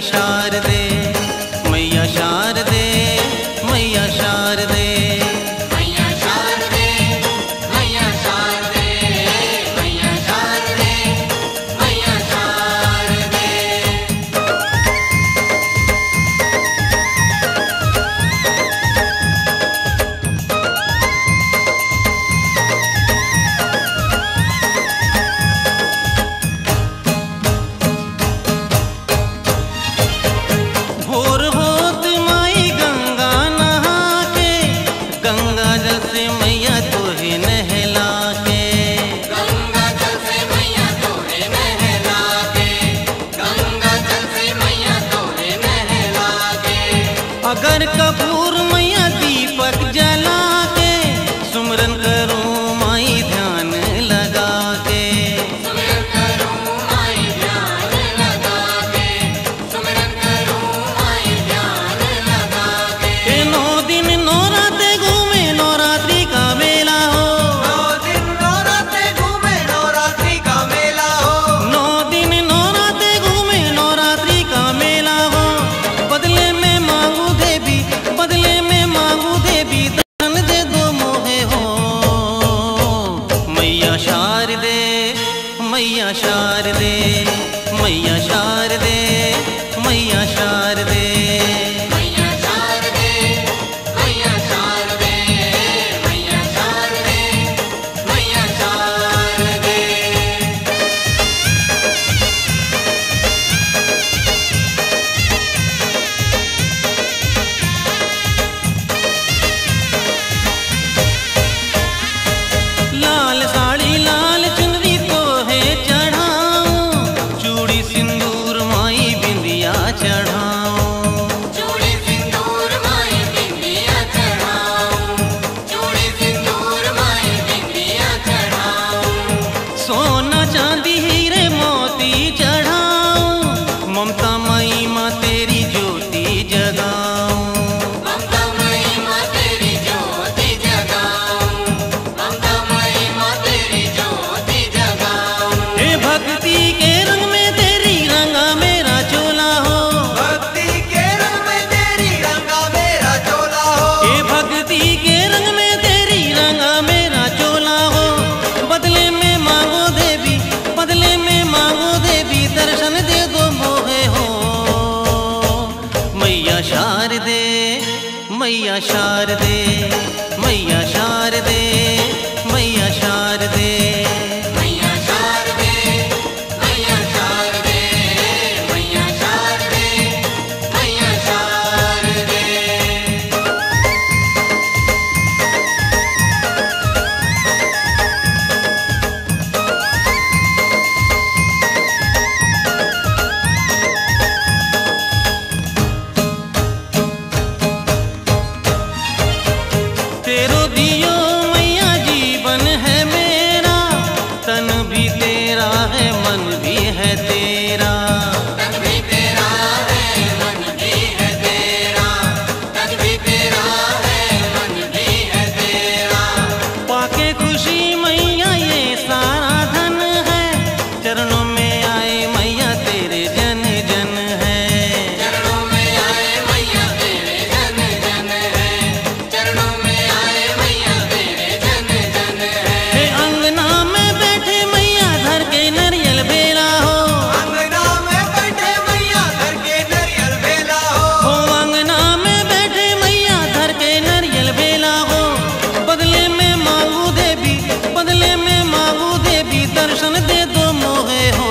शारदे, मैया शारदे, मैया शारदे। मैया शारदे, मैया शारदे, मैया शारदे, मैया शारदे। भोर होत माई गंगा नहा के, गंगा जल से मैया तोहे नहला के। गंगा जल से मैया तोहे नहला के, गंगा जल से मैया तोहे नहला के। अगर कपूर मैया दीपक जला के, सुमरन करूं माई ध्यान लगा के। सुमिरन करूं माई ध्यान लगा के, सुमिरन करूं माई ध्यान लगा के। ए 9 दिन 9 रातें घूमे नवरात्रि का मेला हो। 9 दिन 9 रातें घूमे नवरात्रि का मेला हो। 9 दिन 9 रातें घूमे नवरात्रि का मेला हो। बदले में मांगू देवी, बदले में मांगू देवी, दान दे दो मोहे हो। मैया शारदे, मैया शारदे, मैया शारदे, मैया शारदे। मैया शारदे, मैया शारदे, मैया शारदे, मैया शारदे। लाल साड़ी लाल चुनरी तो है चढ़ाऊं, चूड़ी सिंदूर माई बिंदिया चढ़ाऊं। चूड़ी सिंदूर माई बिंदिया चढ़ाऊं, चूड़ी सिंदूर माई बिंदिया चढ़ाऊं। सोना चांदी हीरे मोती चढ़ाऊं, ममता माई माँ तेरी ज्योति जगाऊं। ममता मई माँ तेरी ज्योति जगाऊं, ममता मई माँ तेरी ज्योति जगाऊं। हे भक्ति के रंग में तेरी रंगा मेरा चोला हो। भक्ति के रंग में तेरी रंगा मेरा चोला हो। हे भक्ति के रंग में तेरी रंगा मेरा चोला हो। बदले में मांगो देवी, बदले में मांगो देवी, दर्शन दे दो मोहे हो। मैया शारदे, मैया शारदे, मैया शारदे, मैया शारदे। मैया शारदे, मैया शारदे, मैया शारदे, मैया शारदे। तेरो दियो मैया जीवन है मेरा, तन भी तेरा है मन भी है तेरा। तन भी तेरा है मन भी है तेरा, तन भी तेरा है मन भी है तेरा। पाके खुशी मैया ये सारा धन है, चरणों में आए मैया तेरे जन जन है। चरणों में आए मैया तेरे जन जन है, चरणों में आए मैया तेरे जन जन है। हे अंगना में बैठे मैया धर के नरियल बेला हो। अंगना में बैठे मैया घर के नरियल बेला हो। हो अंगना में बैठे मैया धर के नरियल बेला हो। बदले में मांगू देवी, बदले में मांगू देवी, दर्शन दे दो मोहे हो।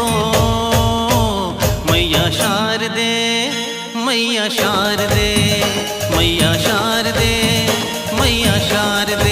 मैया शारदे, मैया शारदे, मैया शारदे, मैया शारदे।